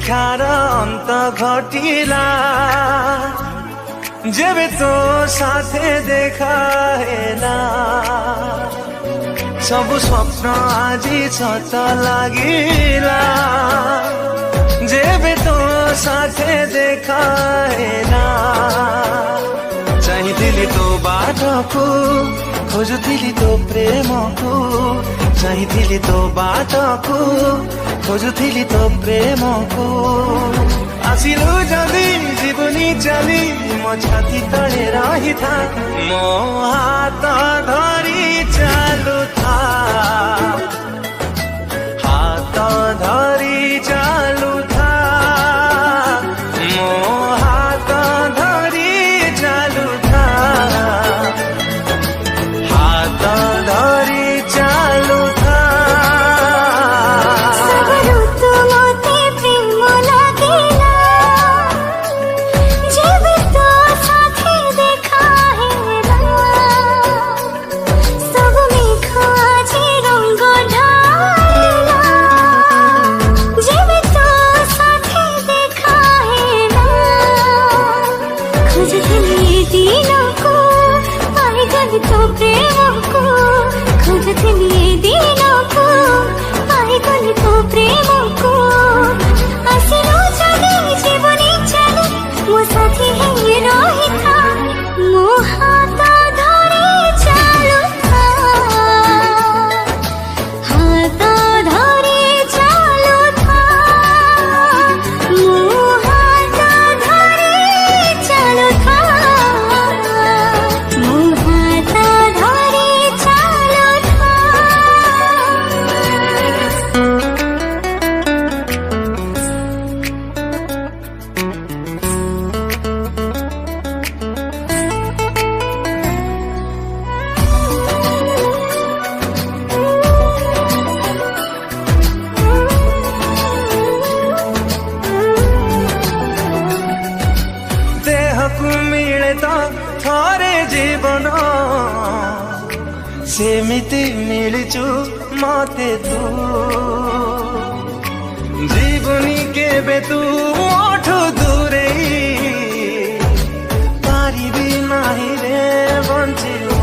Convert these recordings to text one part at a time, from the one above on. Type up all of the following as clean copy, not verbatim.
ଅପେକ୍ଷାର ଅନ୍ତ ଘଟିଲା ଯେବେ ତୋ ସାଥେ ଦେଖା ହେଲା ସବୁ ସ୍ୱପ୍ନ ଆଜି ସତ ଲାଗିଲା ଯେବେ ତୋ ସାଥେ ଦେଖା ହେଲା ଚାହିଁଥିଲି ତୋ ବାଟକୁ ଖୋଜୁଥିଲି ତୋ ପ୍ରେମକୁ ଚାହିଁଥିଲି ତୋ ବାଟକୁ ଖୋଜୁଥିଲି ତୋ ପ୍ରେମକୁ ଆସିଲୁ ଯଦି ଯିବୁନି ଚାଲି ମୋ ଛାତି ତଳେ ରହିଥା ମୋ ହାତ ଧରି ଚାଲୁଥା ହାତ ଧରି ଚାଲୁଥା ମୋ ହାତ ଧରି ଚାଲୁଥା ହାତ ଧରି ଚାଲୁଥା तो प्रेम को खोजथिली दिन को पाई गली तो प्रेम को आसिलो जदी जीवनी चली मो साथी है रही था मो हाथ धरे चालू था हाथ धरे चालू था मो हाथ धरे चालू था मो मिले तो थोरे जीवन सेमिति मिलचु मते तू जीवनी केबे तू मोठु दूरे पारिबी नाही रे बंचिनु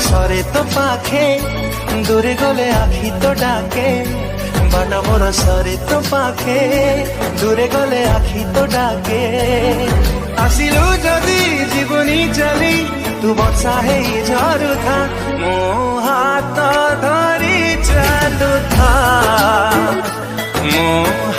सरे तो पाखे दूरे गले आखी तो डाके बाट मोर सरे तो पाखे दूरे गले आखी तो डाके आसिलु जदी जीवनी चली तू बसा है झरुथा मो हाथ धरी चालुथा मो